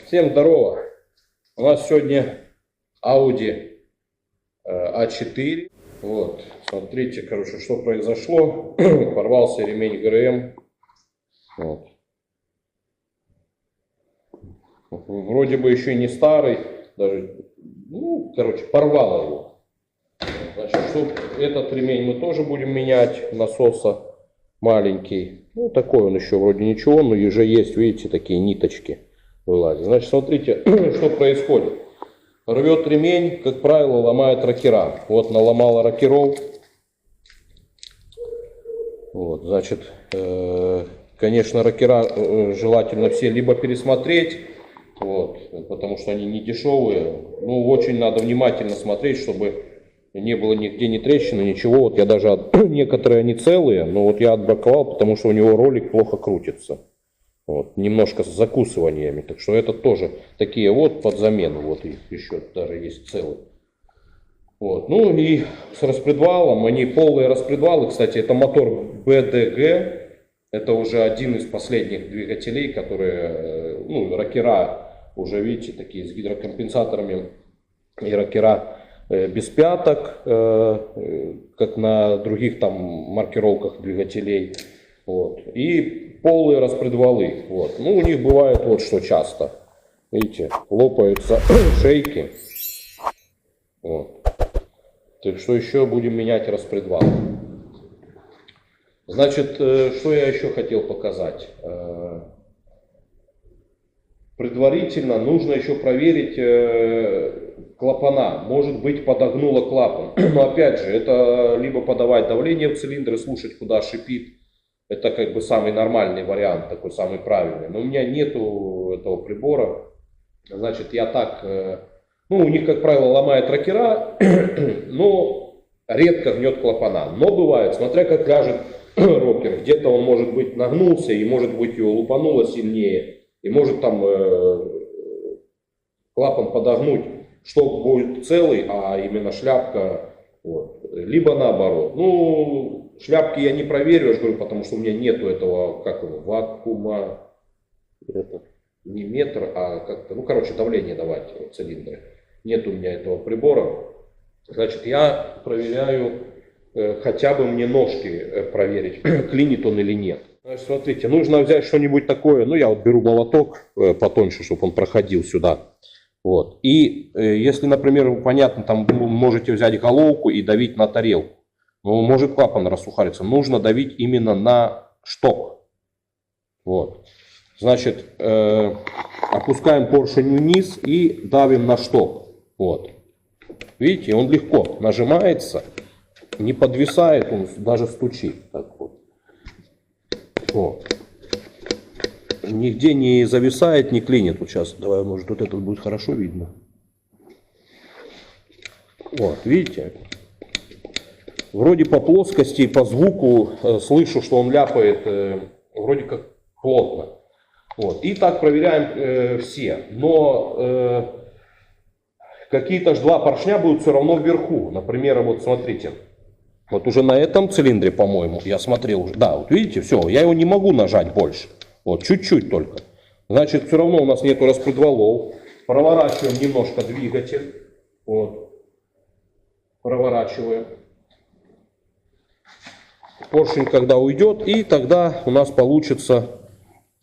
Всем здорово! У нас сегодня Audi A4. Вот, смотрите, короче, что произошло. Порвался ремень ГРМ. Вот. Вроде бы еще и не старый, даже, ну, короче, порвало его. Значит, этот ремень мы тоже будем менять, насоса маленький. Ну, такой он еще вроде ничего, но уже есть, видите, такие ниточки вылазят. Значит, смотрите, что происходит. Рвет ремень, как правило, ломает рокера. Вот наломала рокеров. Вот, значит, конечно, рокера желательно все либо пересмотреть, вот, потому что они не дешевые. Ну, очень надо внимательно смотреть, чтобы не было нигде ни трещины, ничего. Вот я даже, некоторые они целые, но вот я отбраковал, потому что у него ролик плохо крутится. Вот, немножко с закусываниями, так что это тоже такие вот под замену, вот их еще даже есть целые. Вот, ну и с распредвалом, они полые распредвалы, кстати, это мотор BDG, это уже один из последних двигателей, которые, ну, рокера уже, видите, такие с гидрокомпенсаторами и рокера без пяток, как на других там маркировках двигателей. Вот. И полые распредвалы. Вот. Ну, у них бывает вот что часто. Видите, лопаются шейки. Вот. Так что еще будем менять распредвал. Значит, что я еще хотел показать. Предварительно нужно еще проверить клапана. Может быть, подогнуло клапан. Но опять же, это либо подавать давление в цилиндры, слушать, куда шипит. Это как бы самый нормальный вариант, такой самый правильный. Но у меня нету этого прибора. Значит, я так, ну, у них, как правило, ломает рокера, но редко гнет клапана. Но бывает, смотря как ляжет рокер, где-то он, может быть, нагнулся, и, может быть, его лупануло сильнее, и может там клапан подогнуть, что будет целый, а именно шляпка, вот. Либо наоборот. Ну, шляпки я не проверю, я же говорю, потому что у меня нету этого, как его, вакуума, это не метр, а как-то, ну, короче, давление давать в цилиндры. Нет у меня этого прибора. Значит, я проверяю, хотя бы мне ножки проверить, клинит он или нет. Значит, смотрите, нужно взять что-нибудь такое, ну, я вот беру молоток потоньше, чтобы он проходил сюда. Вот. И если, например, понятно, там вы можете взять головку и давить на тарелку. Но может клапан рассухариться. Нужно давить именно на шток. Вот. Значит, опускаем поршень вниз и давим на шток. Вот. Видите, он легко нажимается, не подвисает, он даже стучит. Так вот. Вот. Нигде не зависает, не клинит. Вот сейчас, давай, может, вот это будет хорошо видно. Вот, видите? Вроде по плоскости и по звуку слышу, что он ляпает вроде как плотно. Вот. И так проверяем все. Но какие-то ж два поршня будут все равно вверху. Например, вот смотрите. Вот уже на этом цилиндре, по-моему, я смотрел уже. Да, вот видите, все, я его не могу нажать больше. Вот, чуть-чуть только. Значит, все равно у нас нету распредвалов. Проворачиваем немножко двигатель. Вот. Проворачиваем. Поршень когда уйдет, и тогда у нас получится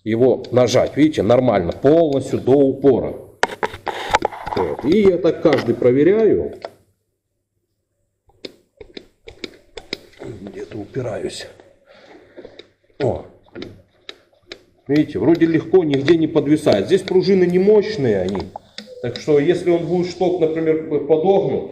его нажать. Видите, нормально, полностью до упора. Вот. И я так каждый проверяю. Где-то упираюсь. О. Видите, вроде легко, нигде не подвисает. Здесь пружины не мощные они. Так что, если он будет шток, например, подогнут,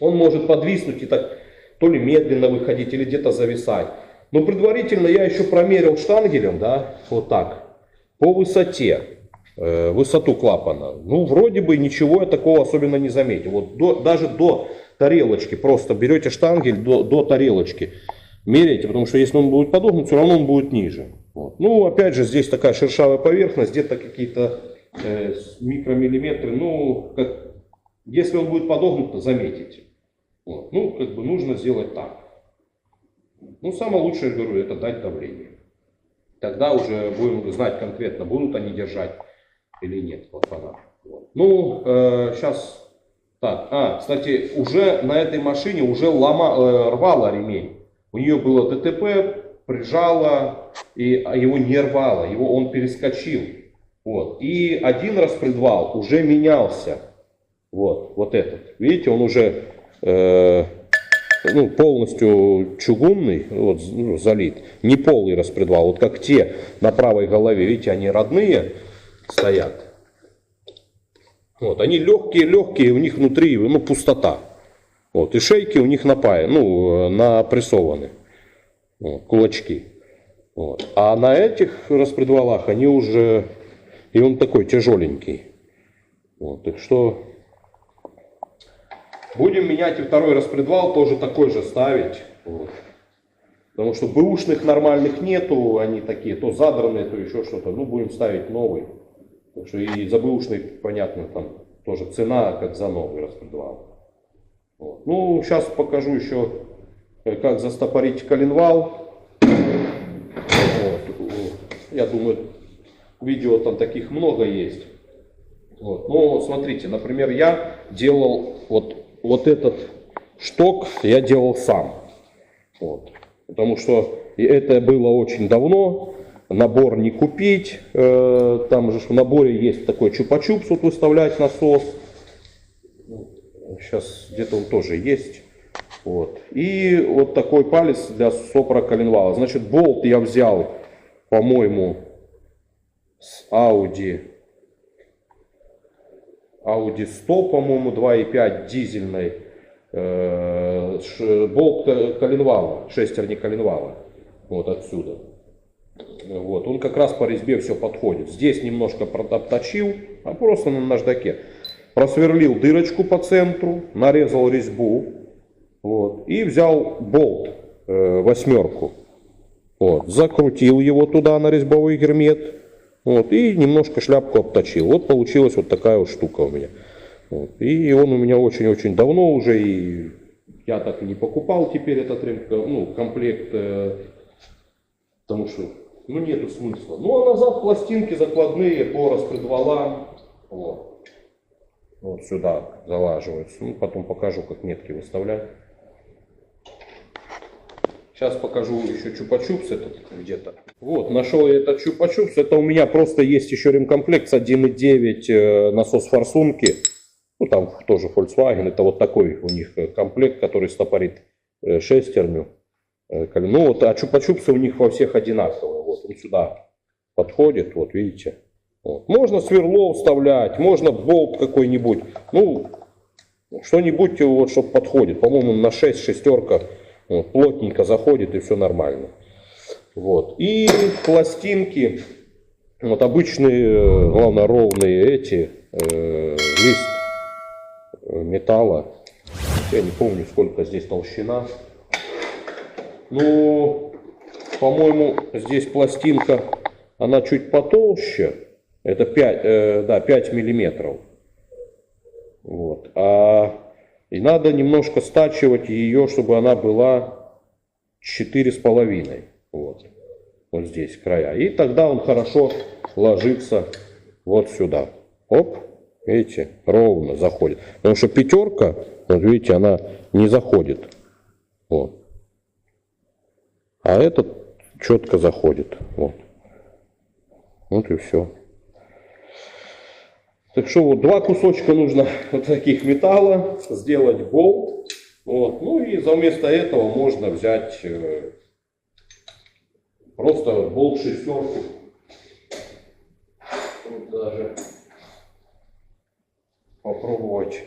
он может подвиснуть и так то ли медленно выходить, или где-то зависать. Но предварительно я еще промерил штангелем, да, вот так, по высоте, высоту клапана. Ну, вроде бы ничего я такого особенно не заметил. Вот даже до тарелочки, просто берете штангель до тарелочки, меряете, потому что если он будет подогнут, все равно он будет ниже. Вот. Ну, опять же, здесь такая шершавая поверхность, где-то какие-то микромиллиметры, ну, если он будет подогнут, то заметите. Вот. Ну, как бы нужно сделать так. Ну, самое лучшее, говорю, это дать давление. Тогда уже будем знать конкретно, будут они держать или нет, клапана. Вот. Ну, сейчас... Так, кстати, уже на этой машине уже рвало ремень. У нее было ДТП, прижало, и его не рвало, он перескочил. Вот. И один распредвал уже менялся. Вот этот. Видите, он уже полностью чугунный, вот, залит. Не полый распредвал, вот как те на правой голове. Видите, они родные стоят. Вот, они легкие, у них внутри пустота. Вот, и шейки у них напрессованы. Вот, кулачки. Вот. А на этих распредвалах они уже, и он такой тяжеленький. Вот, так что будем менять и второй распредвал, тоже такой же ставить. Вот. Потому что бэушных нормальных нету, они такие, то задранные, то еще что-то. Ну, будем ставить новый. Так что и за бэушный, понятно, там тоже цена, как за новый распредвал. Вот. Ну, сейчас покажу еще, как застопорить коленвал. Вот. Я думаю, видео там таких много есть. Вот. Ну, смотрите, например, я делал вот этот шток, я делал сам. Вот. Потому что это было очень давно. Набор не купить. Там же в наборе есть такой чупа-чупс, вот выставлять насос. Сейчас где-то он тоже есть. Вот. И вот такой палец для сопора коленвала. Значит, болт я взял, по-моему, с Audi 100, по-моему, 2.5 дизельной. Болт коленвала, шестерни коленвала. Вот отсюда. Вот, он как раз по резьбе все подходит. Здесь немножко обточил, а просто на наждаке. Просверлил дырочку по центру, нарезал резьбу. Вот, и взял болт, восьмерку. Вот, закрутил его туда на резьбовой гермет. Вот, и немножко шляпку обточил. Вот получилась вот такая вот штука у меня. Вот, и он у меня очень-очень давно уже. И я так и не покупал теперь этот комплект. Потому что нету смысла. Ну а назад пластинки закладные по распредвалам. Вот сюда залаживаются. Ну, потом покажу, как метки выставлять. Сейчас покажу еще чупа-чупс этот где-то. Вот, нашел я этот чупа-чупс. Это у меня просто есть еще ремкомплект с 1.9 насос форсунки. Ну там тоже Volkswagen. Это вот такой у них комплект, который стопорит шестерню. Ну вот, а чупа-чупсы у них во всех одинаковые. Вот он сюда подходит, вот видите. Вот. Можно сверло вставлять, можно болт какой-нибудь. Ну, что-нибудь, вот, чтобы подходит. По-моему, на 6 шестерка вот, плотненько заходит и все нормально. Вот. И пластинки, вот обычные, главное, ровные эти, лист металла. Я не помню, сколько здесь толщина. Ну, по-моему, здесь пластинка, она чуть потолще. Это 5 миллиметров. Вот. И надо немножко стачивать ее, чтобы она была 4,5. Вот. Вот здесь края. И тогда он хорошо ложится вот сюда. Оп, видите, ровно заходит. Потому что пятерка, вот видите, она не заходит. Вот. А этот четко заходит. Вот. Вот и все. Так что вот два кусочка нужно вот таких металла, сделать болт. Вот. Ну и вместо этого можно взять просто болт шестерку. Вот даже попробовать.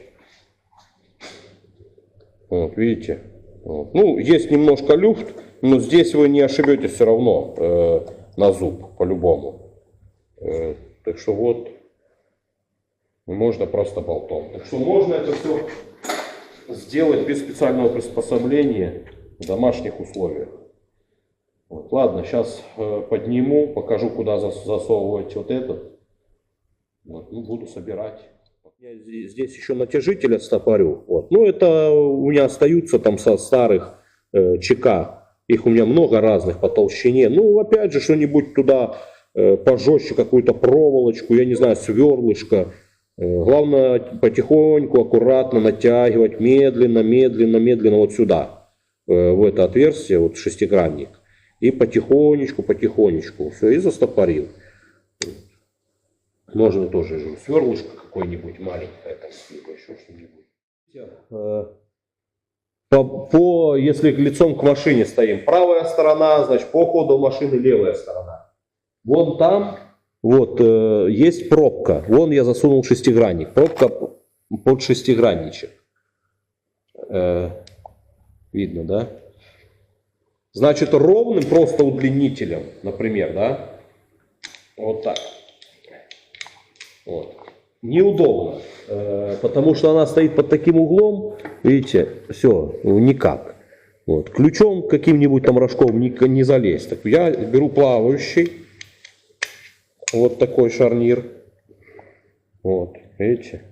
Вот видите. Вот. Ну есть немножко люфт. Но здесь вы не ошибетесь все равно на зуб, по-любому. Так что вот, можно просто болтом. Так что можно это все сделать без специального приспособления в домашних условиях. Вот. Ладно, сейчас подниму, покажу, куда засовывать вот этот. Вот. Ну, буду собирать. Я здесь еще натяжитель отстопорю. Вот. Ну, это у меня остаются там со старых ЧК. Их у меня много разных по толщине. Ну, опять же, что-нибудь туда пожестче какую-то проволочку, я не знаю, сверлышко. Главное потихоньку, аккуратно натягивать, медленно, медленно, медленно вот сюда, в это отверстие, вот шестигранник. И потихонечку, потихонечку, все, и застопорил. Можно тоже сверлышко какое-нибудь маленькое, там, либо еще что-нибудь. Если лицом к машине стоим, правая сторона, значит, по ходу машины левая сторона. Вон там вот есть пробка. Вон я засунул шестигранник. Пробка под шестигранничек. Видно, да? Значит, ровным просто удлинителем, например, да? Вот так. Вот. Неудобно, потому что она стоит под таким углом, видите, все, никак. Вот. Ключом каким-нибудь там рожком не залезть. Так я беру плавающий, вот такой шарнир, вот, видите,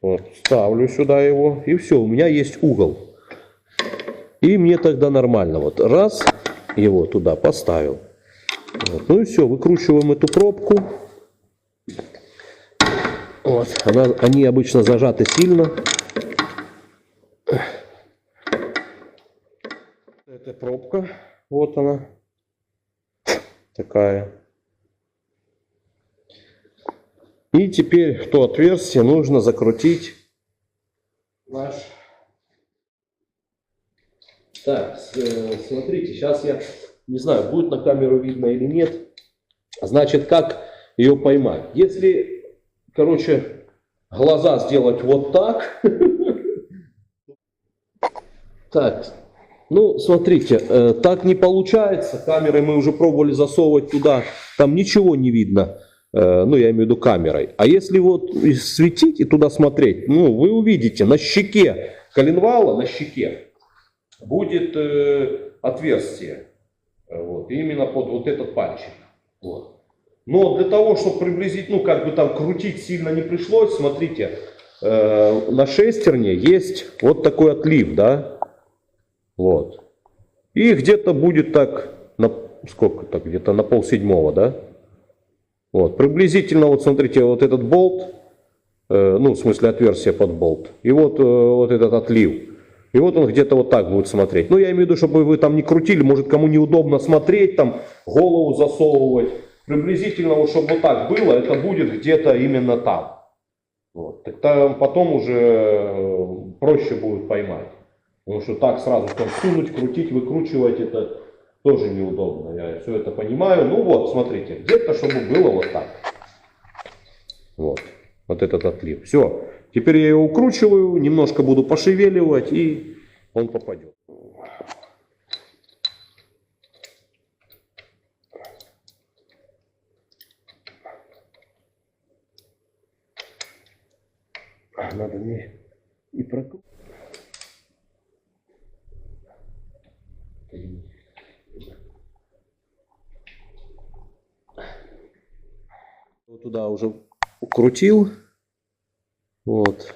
вот, ставлю сюда его, и все, у меня есть угол. И мне тогда нормально, вот, раз, его туда поставил. Вот. Ну и все, выкручиваем эту пробку. Вот, они обычно зажаты сильно. Это пробка, вот она, такая. И теперь в то отверстие нужно закрутить наш. Так, смотрите, сейчас я не знаю, будет на камеру видно или нет. Значит, как ее поймать? Если, короче, глаза сделать вот так. Так, ну, смотрите, так не получается. Камерой мы уже пробовали засовывать туда, там ничего не видно. Ну, я имею в виду камерой. А если вот светить и туда смотреть, ну, вы увидите, на щеке коленвала, на щеке будет отверстие. Вот, именно под вот этот пальчик. Вот. Но для того, чтобы приблизить, ну, как бы там крутить сильно не пришлось, смотрите, на шестерне есть вот такой отлив, да, вот. И где-то будет так, сколько так, где-то на 6:30, да. Вот, приблизительно, вот смотрите, вот этот болт, ну, в смысле отверстие под болт, и вот, вот этот отлив. И вот он где-то вот так будет смотреть. Ну, я имею в виду, чтобы вы там не крутили, может, кому неудобно смотреть, там, голову засовывать. Приблизительно, вот, чтобы вот так было, это будет где-то именно там. Вот. Так там потом уже проще будет поймать. Потому что так сразу там сунуть, крутить, выкручивать, это тоже неудобно. Я все это понимаю. Ну вот, смотрите, где-то, чтобы было вот так. Вот, вот этот отлив. Все. Теперь я его укручиваю, немножко буду пошевеливать, и он попадет. Надо мне и прокрутить. Туда уже укрутил. Вот.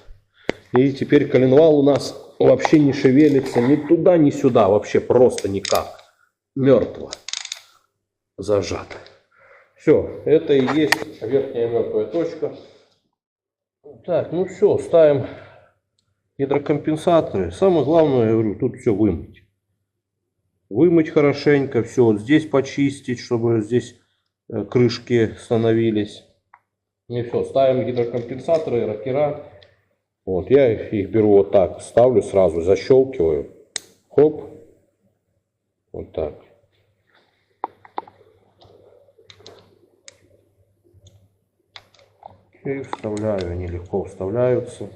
И теперь коленвал у нас вообще не шевелится ни туда, ни сюда. Вообще просто никак. Мертво. Зажато. Все. Это и есть верхняя мертвая точка. Так, ну все. Ставим гидрокомпенсаторы. Самое главное, я говорю, тут все вымыть. Вымыть хорошенько. Все. Вот здесь почистить, чтобы здесь крышки становились. И все, ставим гидрокомпенсаторы, рокера. Вот, я их беру вот так, ставлю сразу, защелкиваю. Хоп. Вот так. И вставляю, они легко вставляются.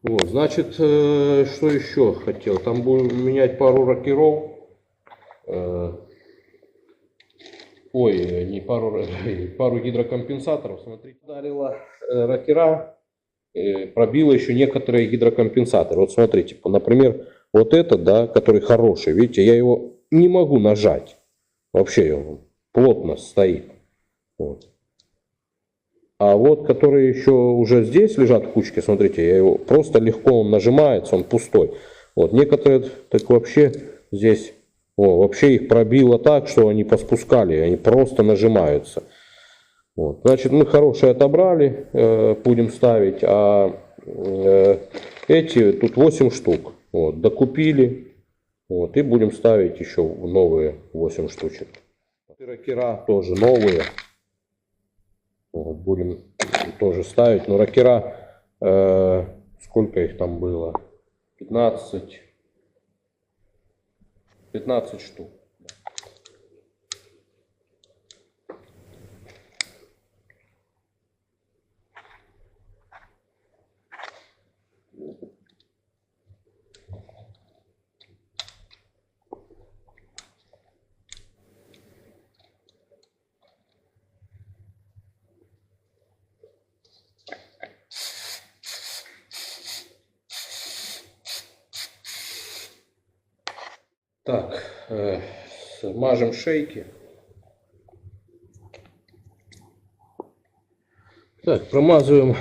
Вот, значит, что еще хотел? Там будем менять пару рокеров. Ой, не пару гидрокомпенсаторов. Смотрите, ударила рокера, пробила еще некоторые гидрокомпенсаторы. Вот смотрите, например, вот этот, да, который хороший, видите, я его не могу нажать. Вообще он плотно стоит. Вот. А вот, которые еще уже здесь лежат в кучке, смотрите, я его просто легко, он нажимается, он пустой. Вот, некоторые так вообще здесь О, вообще их пробило так, что они поспускали, они просто нажимаются. Вот. Значит, мы хорошие отобрали, будем ставить, а эти тут 8 штук. Вот, докупили. Вот, и будем ставить еще новые 8 штучек. Рокера тоже новые. Вот, будем тоже ставить. Но рокера, сколько их там было? 15 штук. Так, мажем шейки. Так, промазываем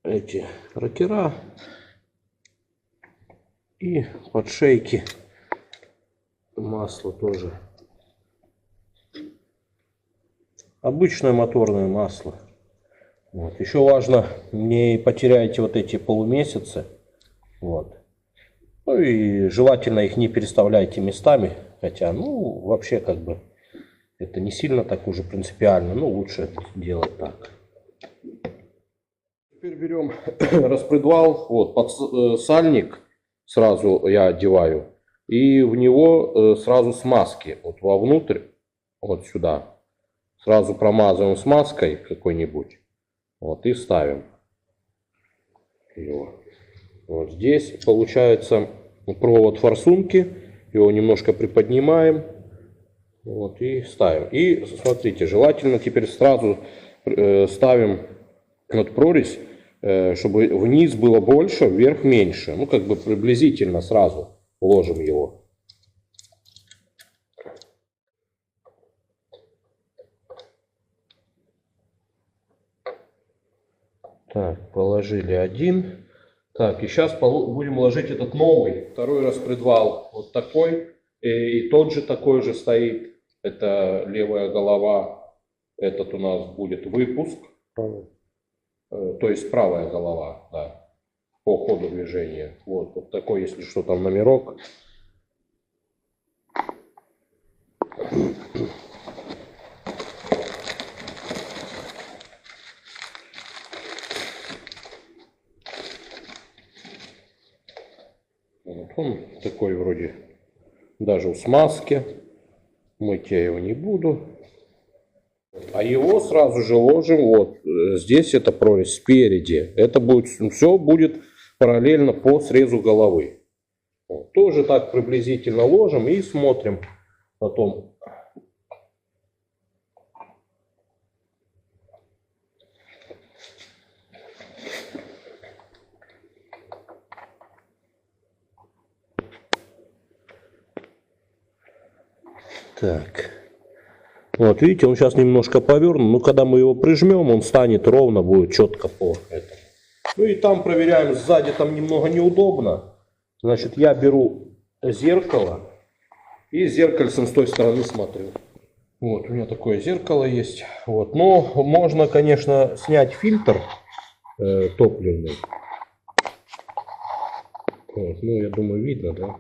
эти рокера и под шейки масло тоже. Обычное моторное масло. Вот. Еще важно, не потеряйте вот эти полумесяцы. Вот. Ну и желательно их не переставляйте местами, хотя, ну, вообще как бы это не сильно так уже принципиально, но лучше делать так. Теперь берем распредвал, вот, под сальник сразу я одеваю, и в него сразу смазки, вот вовнутрь, вот сюда, сразу промазываем смазкой какой-нибудь, вот, и ставим его. Вот здесь получается провод форсунки, его немножко приподнимаем, вот, и ставим. И смотрите, желательно теперь сразу ставим вот прорезь, чтобы вниз было больше, вверх меньше. Ну, как бы приблизительно сразу ложим его. Так, положили один. Так, и сейчас будем ложить этот новый, второй распредвал, вот такой, и тот же такой же стоит, это левая голова, этот у нас будет выпуск, то есть правая голова, да, по ходу движения, вот такой, если что, там номерок. Он такой вроде даже в смазке. Мыть я его не буду. А его сразу же ложим вот здесь, это прорезь спереди. Это будет, все будет параллельно по срезу головы. Вот. Тоже так приблизительно ложим и смотрим потом. Так, вот видите, он сейчас немножко повернут, но когда мы его прижмем, он станет ровно, будет четко по этому. Ну и там проверяем, сзади там немного неудобно. Значит, я беру зеркало и зеркальцем с той стороны смотрю. Вот, у меня такое зеркало есть. Вот, но можно, конечно, снять фильтр топливный. Вот, ну, я думаю, видно, да?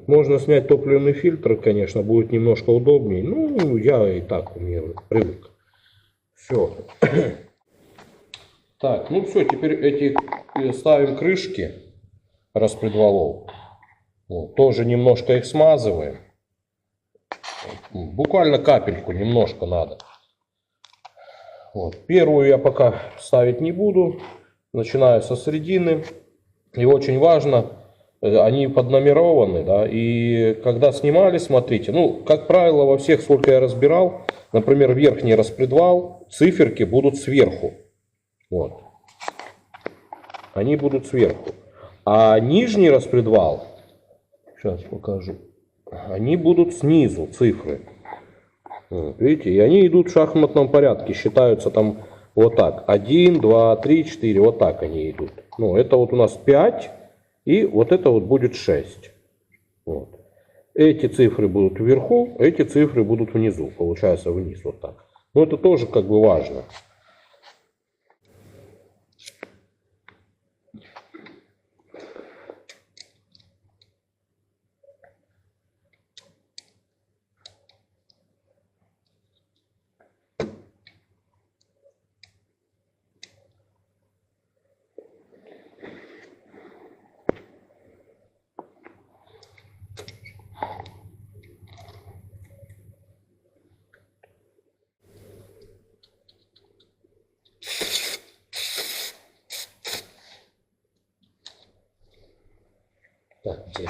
Можно снять топливный фильтр, конечно, будет немножко удобнее. Ну, я и так умею, привык. Все. Так, ну все, теперь эти ставим крышки распредвалов. Вот, тоже немножко их смазываем. Буквально капельку, немножко надо. Вот. Первую я пока ставить не буду. Начинаю со середины. И очень важно, они поднумерованы, да, и когда снимали, смотрите, ну, как правило, во всех, сколько я разбирал, например, верхний распредвал, циферки будут сверху, вот, они будут сверху, а нижний распредвал, сейчас покажу, они будут снизу, цифры, вот, видите, и они идут в шахматном порядке, считаются там вот так, 1, 2, 3, 4, вот так они идут. Ну, это вот у нас 5, и вот это вот будет 6. Вот. Эти цифры будут вверху, эти цифры будут внизу. Получается вниз вот так. Но это тоже как бы важно. Так, где?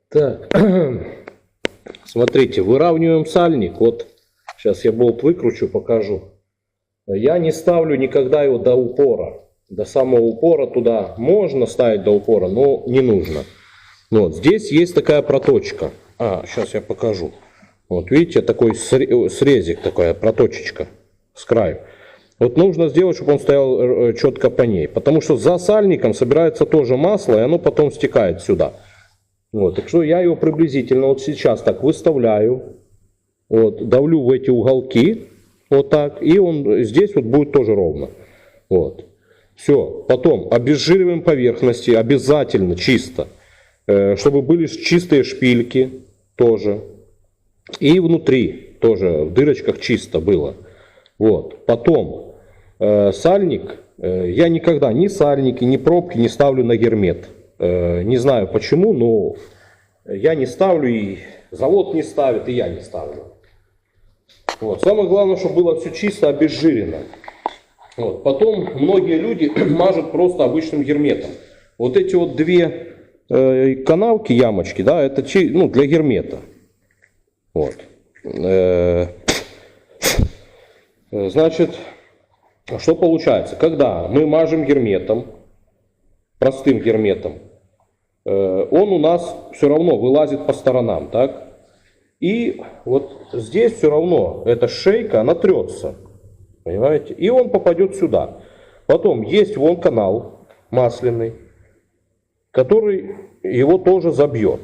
Так, смотрите, выравниваем сальник. Вот сейчас я болт выкручу, покажу. Я не ставлю никогда его до упора. До самого упора туда можно ставить до упора, но не нужно. Вот, здесь есть такая проточка. Сейчас я покажу. Вот видите, такой срезик, такая проточечка с краю. Вот нужно сделать, чтобы он стоял четко по ней. Потому что за сальником собирается тоже масло, и оно потом стекает сюда. Вот, так что я его приблизительно вот сейчас так выставляю. Вот, давлю в эти уголки. Вот так. И он здесь вот будет тоже ровно. Вот. Все. Потом обезжириваем поверхности. Обязательно чисто. Чтобы были чистые шпильки. Тоже. И внутри тоже в дырочках чисто было. Вот. Потом сальник. Я никогда ни сальники, ни пробки не ставлю на гермет. Не знаю почему, но я не ставлю, и завод не ставит, и я не ставлю. Вот. Самое главное, чтобы было все чисто обезжирено. Вот. Потом многие люди мажут просто обычным герметом. Вот эти вот две канавки, ямочки, да, это ну, для гермета. Вот. Значит, что получается? Когда мы мажем герметом, простым герметом, он у нас все равно вылазит по сторонам, так? И вот здесь все равно эта шейка, она трется, понимаете? И он попадет сюда. Потом есть вон канал масляный, который его тоже забьет.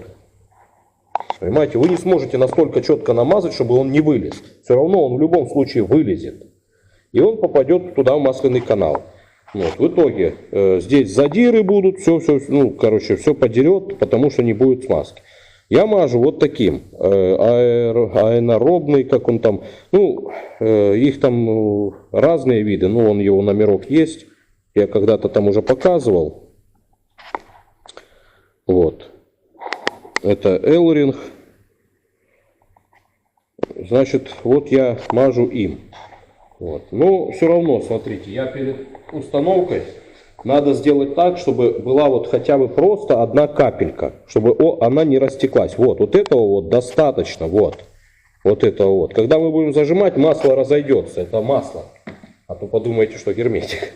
Понимаете, вы не сможете настолько четко намазать, чтобы он не вылез. Все равно он в любом случае вылезет. И он попадет туда в масляный канал. Вот, в итоге здесь задиры будут, все подерет, потому что не будет смазки. Я мажу вот таким, аэробный, как он там, ну, их там разные виды, ну, его номерок есть, я когда-то там уже показывал. Вот, это Элринг, значит, вот я мажу им. Вот. Но все равно, смотрите, я перед установкой надо сделать так, чтобы была вот хотя бы просто одна капелька, чтобы она не растеклась. Вот этого вот достаточно, вот этого вот. Когда мы будем зажимать, масло разойдется, это масло, а то подумайте, что герметик.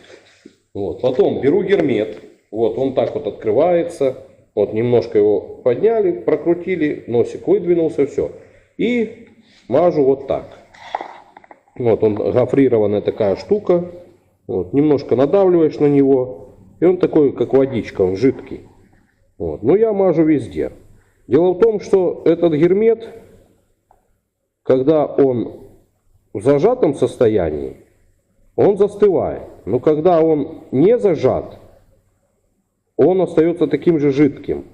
Вот. Потом беру гермет, вот он так вот открывается, вот немножко его подняли, прокрутили, носик выдвинулся, все. И мажу вот так. Вот он гофрированная такая штука. Вот, немножко надавливаешь на него, и он такой, как водичка, он жидкий. Вот. Но я мажу везде. Дело в том, что этот гермет, когда он в зажатом состоянии, он застывает. Но когда он не зажат, он остается таким же жидким.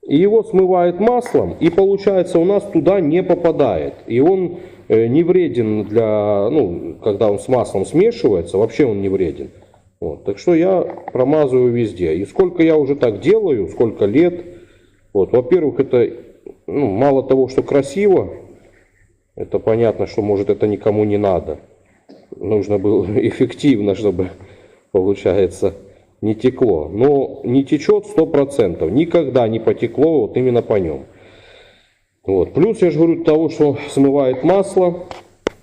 И его смывает маслом, и получается у нас туда не попадает. И он не вреден для, ну, когда он с маслом смешивается, вообще он не вреден. Вот, так что я промазываю везде. И сколько я уже так делаю, сколько лет. Вот, во-первых, это ну, мало того, что красиво, это понятно, что может это никому не надо. Нужно было эффективно, чтобы, получается, не текло. Но не течет 100%. Никогда не потекло вот именно по нем. Вот. Плюс я же говорю того, что смывает масло.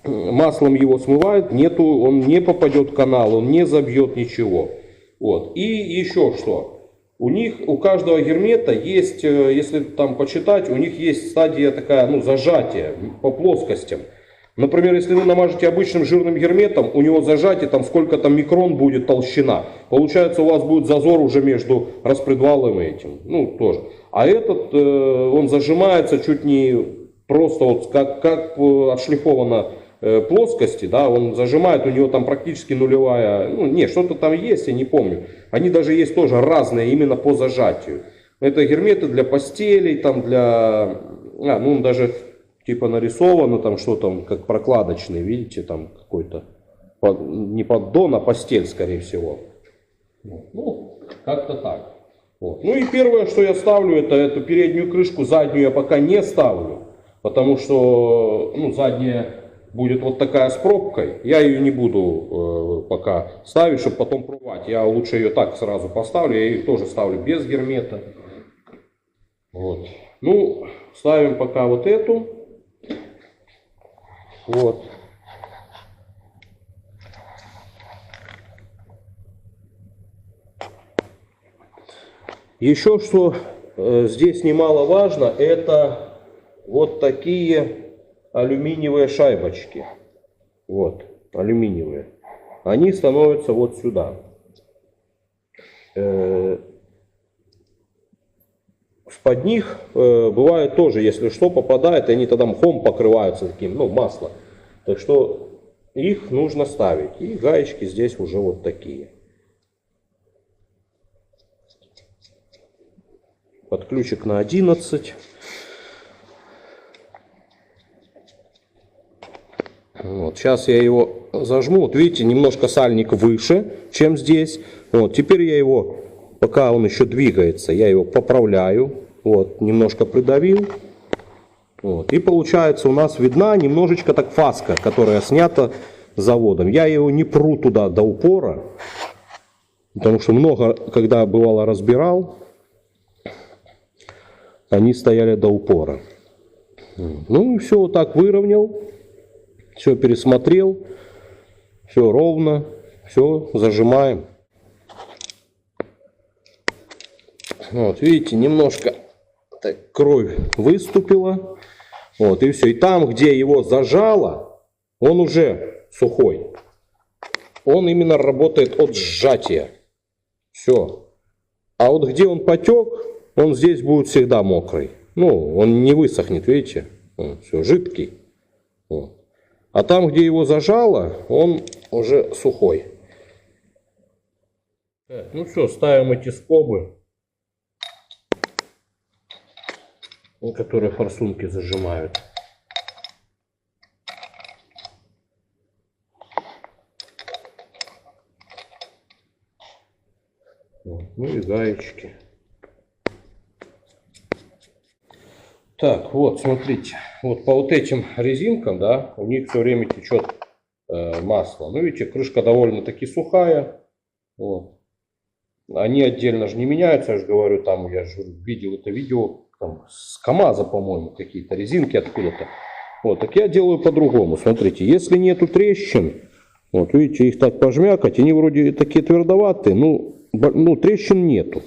Маслом его смывает, он не попадет в канал, он не забьет ничего. Вот. И еще что. У каждого гермета есть, если там почитать, у них есть стадия такая, ну, зажатия по плоскостям. Например, если вы намажете обычным жирным герметом, у него зажатие, там сколько там микрон будет толщина. Получается, у вас будет зазор уже между распредвалом и этим. Ну, тоже. А этот, он зажимается чуть не просто вот как отшлифовано плоскости, да, он зажимает, у него там практически нулевая, ну, не, что-то там есть, я не помню. Они даже есть тоже разные именно по зажатию. Это герметы для постелей, там для, ну, даже типа нарисовано там что там, как прокладочный, видите, там какой-то, не поддон, а постель, скорее всего. Ну, как-то так. Вот. Ну и первое, что я ставлю, это эту переднюю крышку, заднюю я пока не ставлю, потому что, ну, задняя будет вот такая с пробкой, я ее не буду пока ставить, чтобы потом пробовать. Я лучше ее так сразу поставлю, я ее тоже ставлю без гермета. Вот. Ну, ставим пока вот эту. Вот. Еще что здесь немаловажно, это вот такие алюминиевые шайбочки. Вот, алюминиевые. Они становятся вот сюда. Под них бывает тоже, если что, попадает, и они тогда мхом покрываются таким, ну, маслом. Так что их нужно ставить. И гаечки здесь уже вот такие. Под ключик на 11. Вот, сейчас я его зажму. Вот видите, немножко сальник выше, чем здесь. Вот, теперь я его, пока он еще двигается, я его поправляю. Вот, немножко придавил. Вот, и получается у нас видна немножечко так фаска, которая снята заводом. Я его не пру туда до упора, потому что много, когда бывало разбирал, они стояли до упора. Ну и все, вот так выровнял. Все пересмотрел, все ровно, все зажимаем. Вот, видите, немножко так, кровь выступила. Вот, и все. И там, где его зажало, он уже сухой. Он именно работает от сжатия. Все. А вот где он потек, он здесь будет всегда мокрый. Ну, он не высохнет, видите? Он все, жидкий. Вот. А там, где его зажало, он уже сухой. Так, ну все, ставим эти скобы, которые форсунки зажимают. Ну и гаечки. Так, вот, смотрите, вот по вот этим резинкам, да, у них все время течет масло. Ну, видите, крышка довольно-таки сухая. Вот. Они отдельно же не меняются, я же говорю, там, я же видел это видео, там, с КамАЗа, по-моему, какие-то резинки откуда-то. Вот, так я делаю по-другому. Смотрите, если нету трещин, вот, видите, их так пожмякать, они вроде такие твердоватые, ну трещин нету.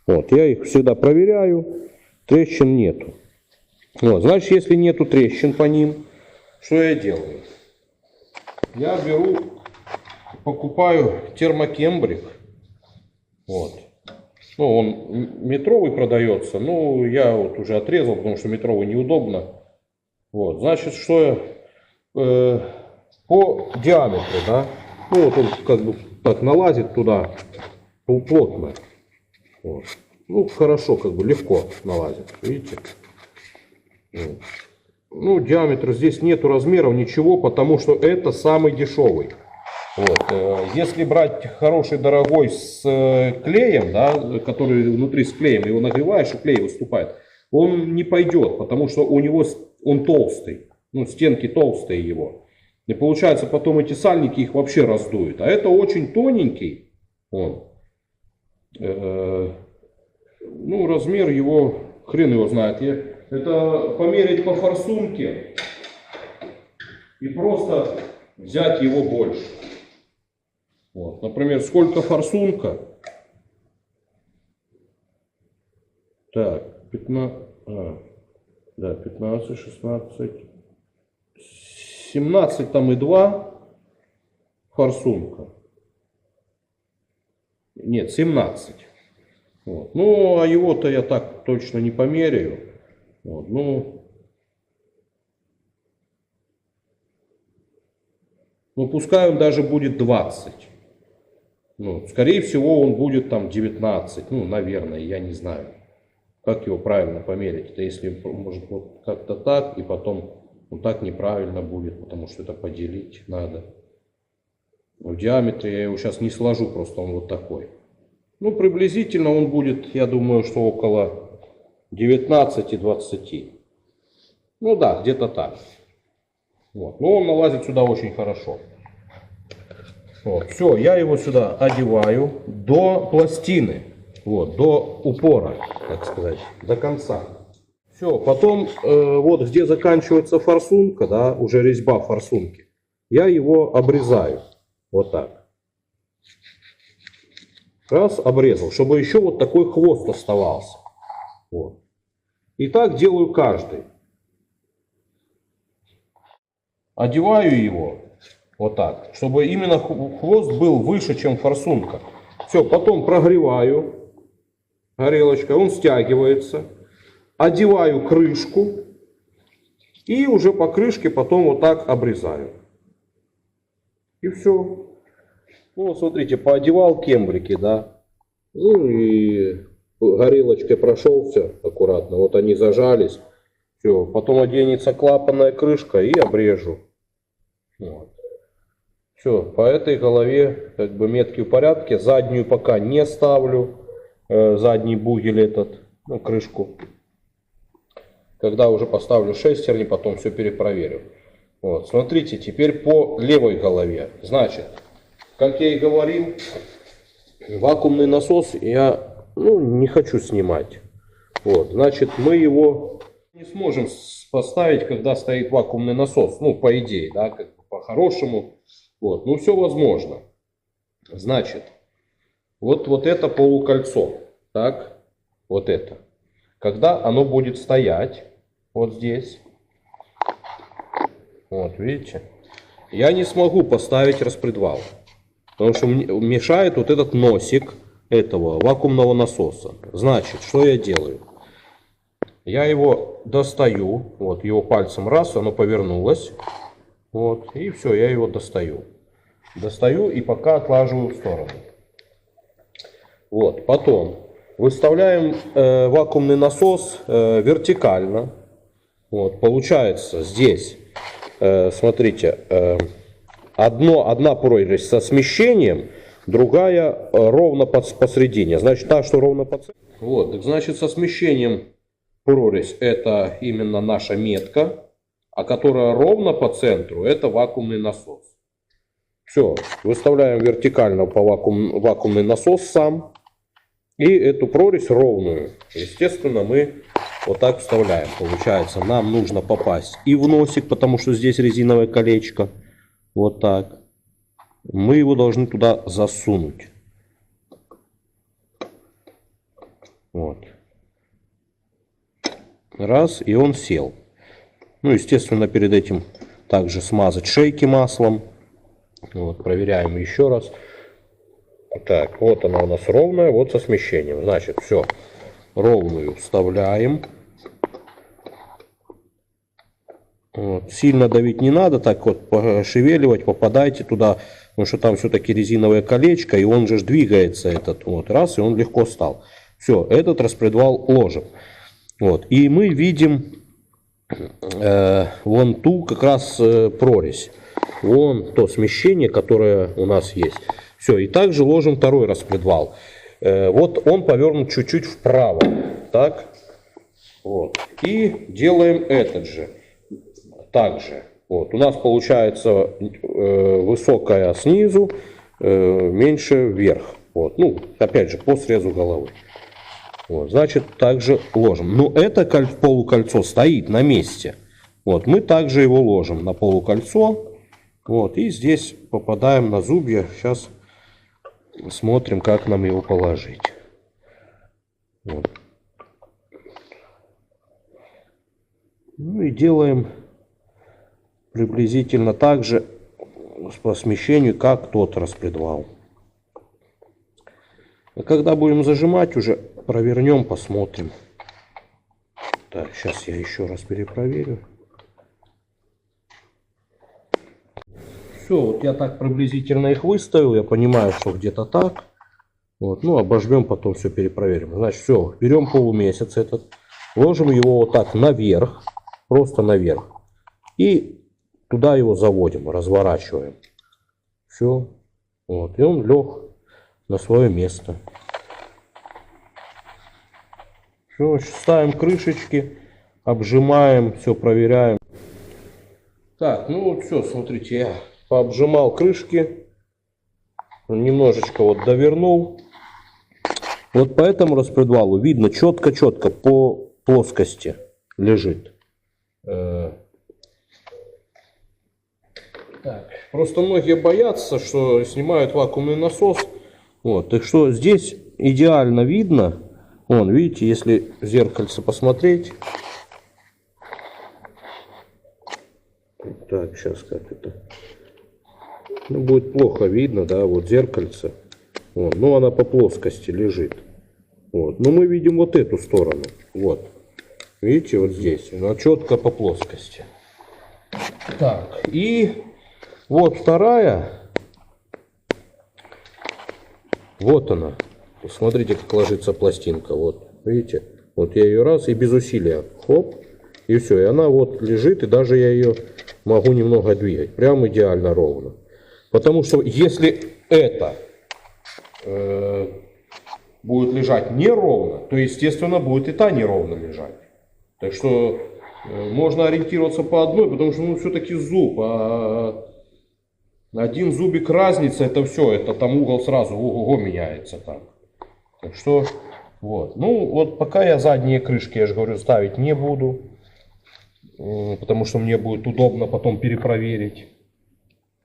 Вот, я их всегда проверяю, трещин нету. Вот, значит, если нету трещин по ним, что я делаю? Я беру, покупаю термокембрик. Вот. Ну, он метровый продается, но я вот уже отрезал, потому что метровый неудобно. Вот, значит, что я по диаметру, да, ну вот он как бы так налазит туда, плотно. Вот. Ну, хорошо, как бы легко налазит, видите. Вот. Ну, диаметр здесь нету размеров, ничего, потому что это самый дешевый. Вот. Если брать хороший, дорогой с клеем, да, который внутри с клеем, его нагреваешь, и клей выступает. он не пойдет, потому что у него он толстый, ну стенки толстые его. И получается потом эти сальники их вообще раздуют. А это очень тоненький, он, ну размер его, хрен его знает. Это померить по форсунке и просто взять его больше. Вот. Например, сколько форсунка? Так, 15, 16, 17 там и 2 форсунка. Нет, 17. Вот. Ну, а его-то я так точно не померяю. Вот. Ну, пускай он даже будет 20. Ну, скорее всего, он будет там 19. Ну, наверное, я не знаю. Как его правильно померить? Это если, может, вот как-то так, и потом вот так неправильно будет, потому что это поделить надо. В диаметре я его сейчас не сложу, просто он вот такой. Ну, приблизительно он будет, я думаю, что около 19-20. Ну да, где-то так. Вот. Но он налазит сюда очень хорошо. Вот. Все, я его сюда одеваю до пластины. Вот, до упора, так сказать, до конца. Все, потом вот где заканчивается форсунка, да, уже резьба форсунки, я его обрезаю. Вот так. Раз, обрезал, чтобы еще вот такой хвост оставался. Вот. И так делаю каждый. Одеваю его вот так, чтобы именно хвост был выше, чем форсунка. Все, потом прогреваю. Горелочка, он стягивается, одеваю крышку и уже по крышке потом вот так обрезаю. И все. Ну, смотрите, поодевал кембрики, да. Ну и горелочкой прошелся аккуратно, вот они зажались. Все, потом оденется клапанная крышка и обрежу. Вот. Все, по этой голове как бы метки в порядке, заднюю пока не ставлю. Задний бугель этот, ну, крышку. Когда уже поставлю шестерни, потом все перепроверю. Вот, смотрите, теперь по левой голове. Значит, как я и говорил, вакуумный насос я не хочу снимать. Вот, значит, мы его не сможем поставить, когда стоит вакуумный насос. Ну, по идее, да, как бы по-хорошему. Вот, ну, все возможно. Значит, вот это полукольцо, так, вот это. Когда оно будет стоять, вот здесь, вот видите, я не смогу поставить распредвал, потому что мешает вот этот носик этого вакуумного насоса. Значит, что я делаю? Я его достаю, вот его пальцем раз, оно повернулось, вот, и все, я его достаю. Достаю и пока отлаживаю в сторону. Вот, потом выставляем вакуумный насос вертикально. Вот, получается здесь, смотрите, одна прорезь со смещением, другая ровно посередине. Значит, та, что ровно по центру. Вот, так значит, со смещением прорезь это именно наша метка, а которая ровно по центру это вакуумный насос. Все, выставляем вертикально по вакуумный насос сам. И эту прорезь ровную, естественно, мы вот так вставляем. Получается, нам нужно попасть и в носик, потому что здесь резиновое колечко. Вот так. Мы его должны туда засунуть. Вот. Раз, и он сел. Ну, естественно, перед этим также смазать шейки маслом. Вот, проверяем еще раз. Так, вот она у нас ровная, вот со смещением. Значит, все, ровную вставляем. Вот. Сильно давить не надо, так вот пошевеливать, попадайте туда, потому что там все-таки резиновое колечко, и он же двигается этот, вот, раз, и он легко стал. Все, этот распредвал ложим. Вот, и мы видим вон ту как раз прорезь, вон то смещение, которое у нас есть. Все, и также ложим второй распредвал. Вот он повернут чуть-чуть вправо. Так. Вот. И делаем этот же. Также. Вот. У нас получается высокая снизу, меньше вверх. Вот. Ну, опять же, по срезу головы. Вот. Значит, также ложим. Но это полукольцо стоит на месте. Вот. Мы также его ложим на полукольцо. Вот. И здесь попадаем на зубья. Сейчас смотрим, как нам его положить. Вот. Ну и делаем приблизительно так же по смещению, как тот распредвал. А когда будем зажимать, уже провернем, посмотрим. Так, сейчас я еще раз перепроверю. Все, вот я так приблизительно их выставил. Я понимаю, что где-то так. Вот, ну, обожмем, потом все перепроверим. Значит, все, берем полумесяц этот, ложим его вот так наверх, просто наверх. И туда его заводим, разворачиваем. Все. Вот. И он лег на свое место. Все. Ставим крышечки, обжимаем, все проверяем. Так, ну вот все, смотрите, я пообжимал крышки. Немножечко вот довернул. Вот по этому распредвалу видно четко-четко по плоскости лежит. Так, просто многие боятся, что снимают вакуумный насос. Вот, так что здесь идеально видно. Вон, видите, если в зеркальце посмотреть. Так, сейчас как это. Ну, будет плохо видно, да, вот зеркальце. Вот, ну, она по плоскости лежит. Вот, но мы видим вот эту сторону. Вот, видите, вот здесь. Она четко по плоскости. Так, и вот вторая. Вот она. Смотрите, как ложится пластинка. Вот, видите? Вот я ее раз и без усилия. Хоп. И все. И она вот лежит. И даже я ее могу немного двигать. Прям идеально ровно. Потому что если это будет лежать неровно, то, естественно, будет и та неровно лежать. Так что можно ориентироваться по одной, потому что, ну, все-таки зуб. Один зубик разница, это все, это там угол сразу, ого-го, меняется там. Так что, вот. Ну, вот пока я задние крышки, я же говорю, ставить не буду. Потому что мне будет удобно потом перепроверить.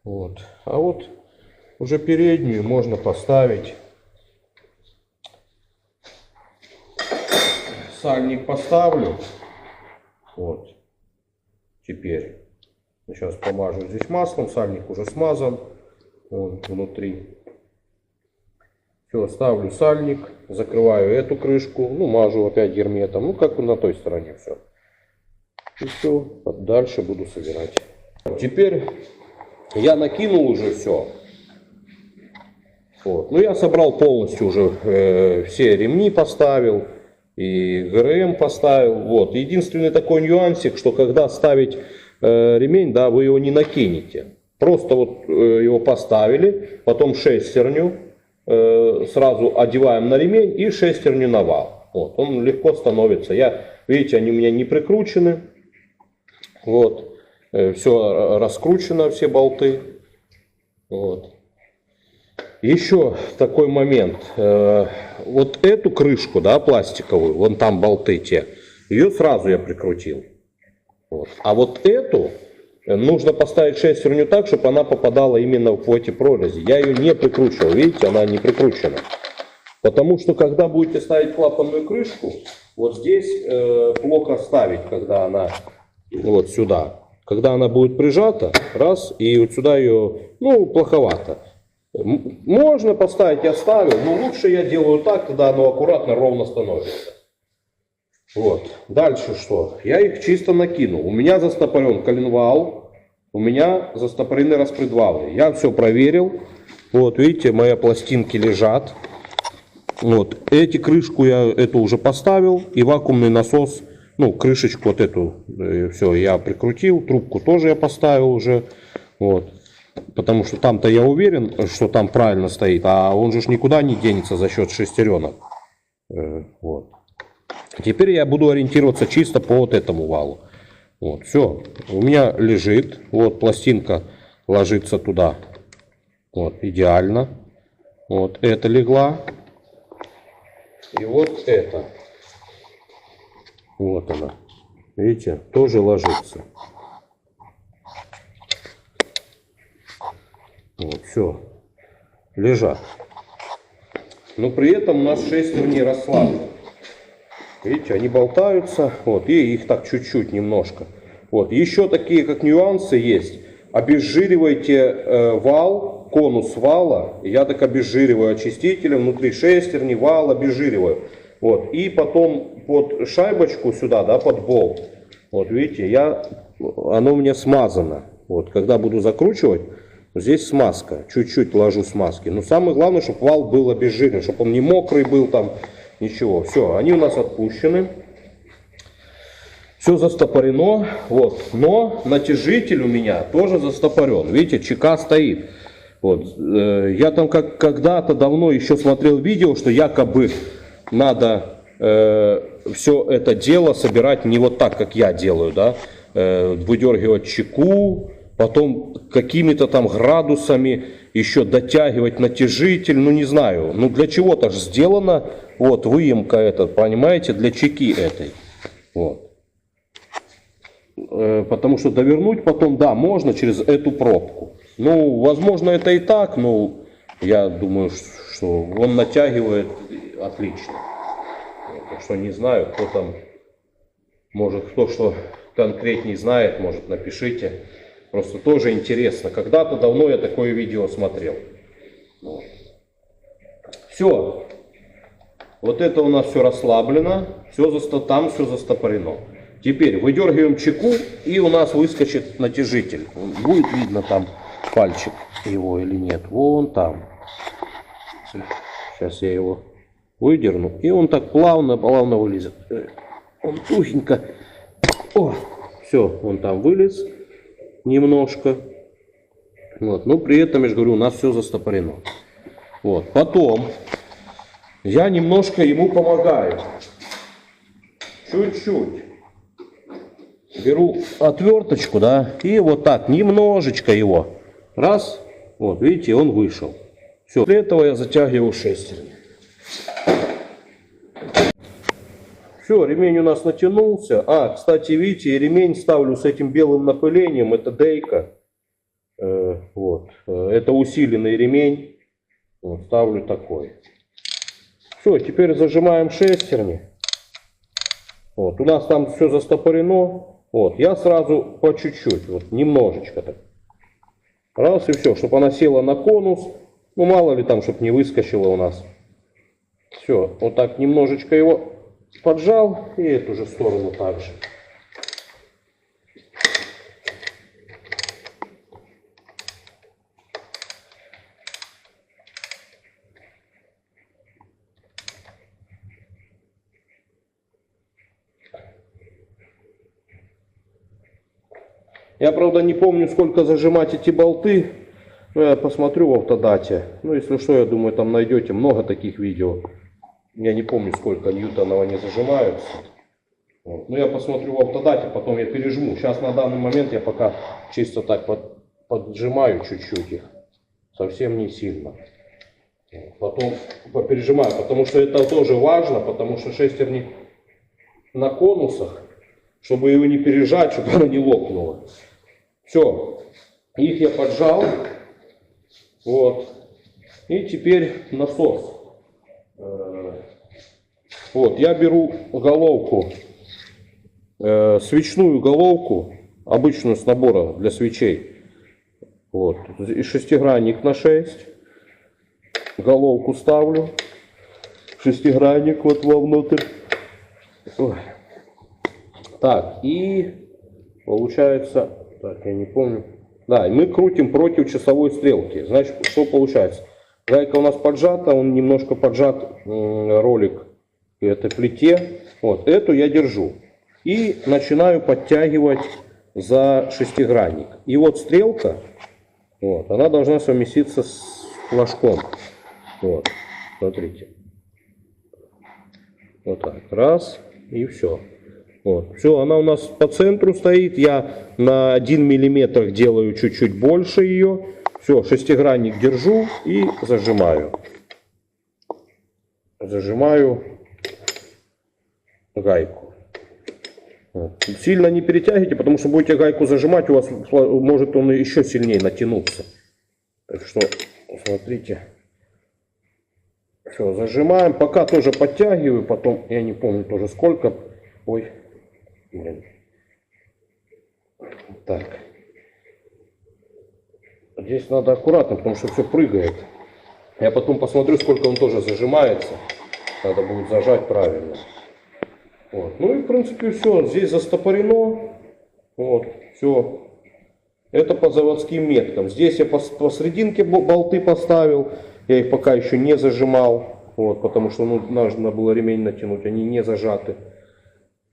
Вот. А вот уже переднюю можно поставить. Сальник поставлю. Вот. Теперь. Сейчас помажу здесь маслом. Сальник уже смазан. Он внутри. Все, ставлю сальник. Закрываю эту крышку. Ну, мажу опять герметом. Ну, как на той стороне все. И все. Дальше буду собирать. Теперь я накинул уже все. Вот. Ну, я собрал полностью уже все ремни поставил. И ГРМ поставил. Вот. Единственный такой нюансик, что когда ставить ремень, да, вы его не накинете. Просто вот его поставили, потом шестерню сразу одеваем на ремень и шестерню на вал. Вот. Он легко становится. Видите, они у меня не прикручены. Вот. Все раскручено, все болты. Вот. Еще такой момент. Вот эту крышку, да, пластиковую, вон там болты те, ее сразу я прикрутил. Вот. А вот эту нужно поставить шестерню так, чтобы она попадала именно в эти прорези. Я ее не прикручивал, видите, она не прикручена. Потому что когда будете ставить клапанную крышку, вот здесь плохо ставить, когда она вот сюда. Когда она будет прижата, раз, и вот сюда ее, ну, плоховато. Можно поставить, я ставил, но лучше я делаю так, тогда оно аккуратно, ровно становится. Вот. Дальше что? Я их чисто накинул. У меня застопорен коленвал, у меня застопорены распредвалы. Я все проверил. Вот, видите, мои пластинки лежат. Вот. Эти крышку я эту уже поставил. И вакуумный насос, ну, крышечку вот эту, все, я прикрутил. Трубку тоже я поставил уже. Вот. Потому что там-то я уверен, что там правильно стоит, а он же никуда не денется за счет шестеренок. Вот. Теперь я буду ориентироваться чисто по вот этому валу. Вот, все, у меня лежит, вот пластинка ложится туда, вот, идеально. Вот, это легла. И вот это. Вот она. Видите, тоже ложится. Вот, все, лежат. Но при этом у нас шестерни расслаблены. Видите, они болтаются, вот, и их так чуть-чуть, немножко. Вот, еще такие, как нюансы есть. Обезжиривайте вал, конус вала. Я так обезжириваю очистителем, внутри шестерни, вал обезжириваю. Вот, и потом под шайбочку сюда, да, под болт. Вот, видите, оно у меня смазано. Вот, когда буду закручивать, здесь смазка. Чуть-чуть ложу смазки. Но самое главное, чтобы вал был обезжирен, чтобы он не мокрый был там. Ничего, все, они у нас отпущены. Все застопорено. Вот. Но натяжитель у меня тоже застопорен. Видите, чека стоит. Вот. Я там когда-то давно еще смотрел видео, что якобы надо все это дело собирать не вот так, как я делаю, да? Выдергивать чеку, потом какими-то там градусами еще дотягивать натяжитель, ну не знаю, ну для чего-то же сделано, вот выемка эта, понимаете, для чеки этой, вот. Потому что довернуть потом, да, можно через эту пробку. Ну, возможно, это и так, но я думаю, что он натягивает отлично. Так что не знаю, кто там, может, кто что конкретнее знает, может, напишите. Просто тоже интересно. Когда-то давно я такое видео смотрел. Все. Вот это у нас все расслаблено. Там все застопорено. Теперь выдергиваем чеку, и у нас выскочит натяжитель. Будет видно там пальчик его или нет. Вон там. Сейчас я его выдерну. И он так плавно вылезет. Он тухенько. О, все, он там вылез. Немножко. Вот. Но при этом, я же говорю, у нас все застопорено. Вот. Потом я немножко ему помогаю. Чуть-чуть. Беру отверточку, да, и вот так немножечко его. Раз. Вот, видите, он вышел. Все. После этого я затягиваю шестерни. Все, ремень у нас натянулся. Кстати, видите, ремень ставлю с этим белым напылением. Это дейка. Вот. Это усиленный ремень. Вот, ставлю такой. Все, теперь зажимаем шестерни. Вот, у нас там все застопорено. Вот, я сразу по чуть-чуть, вот немножечко так. Раз и все, чтобы она села на конус. Ну, мало ли там, чтобы не выскочило у нас. Все, вот так немножечко его поджал, и эту же сторону также. Я, правда, не помню, сколько зажимать эти болты. Но я посмотрю в автодате. Ну, если что, я думаю, там найдете много таких видео. Я не помню, сколько ньютонов они зажимаются. Вот. Но я посмотрю в автодате, потом я пережму. Сейчас на данный момент я пока чисто так поджимаю чуть-чуть их. Совсем не сильно. Потом попережимаю, потому что это тоже важно, потому что шестерни на конусах, чтобы его не пережать, чтобы она не лопнула. Все, их я поджал. Вот. И теперь насос. Вот, я беру головку, свечную головку, обычную с набора для свечей. Вот, и шестигранник на 6. Головку ставлю, шестигранник вот вовнутрь. Ой. Так, и получается, так, я не помню. Да, и мы крутим против часовой стрелки. Значит, что получается? Гайка у нас поджата, он немножко поджат, ролик к этой плите. Вот, эту я держу. И начинаю подтягивать за шестигранник. И вот стрелка, вот, она должна совместиться с флажком. Вот, смотрите. Вот так, раз. и все. Вот. Все, она у нас по центру стоит. Я на 1 миллиметр делаю чуть-чуть больше ее. Все, шестигранник держу и зажимаю. Зажимаю гайку. Вот. Сильно не перетягивайте, потому что будете гайку зажимать, у вас может он еще сильнее натянуться. Так что смотрите. Все, зажимаем. Пока тоже подтягиваю, потом я не помню тоже сколько. Ой, блин. Так. Здесь надо аккуратно, потому что все прыгает. Я потом посмотрю, сколько он тоже зажимается. Надо будет зажать правильно. Вот. Ну и в принципе все. Здесь застопорено. Вот, все. Это по заводским меткам. Здесь я посерединке болты поставил. Я их пока еще не зажимал. Вот, потому что нужно было ремень натянуть. Они не зажаты.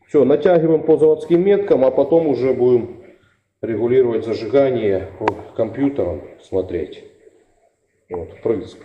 Все, натягиваем по заводским меткам, а потом уже будем регулировать зажигание компьютером, смотреть. Вот, впрыск.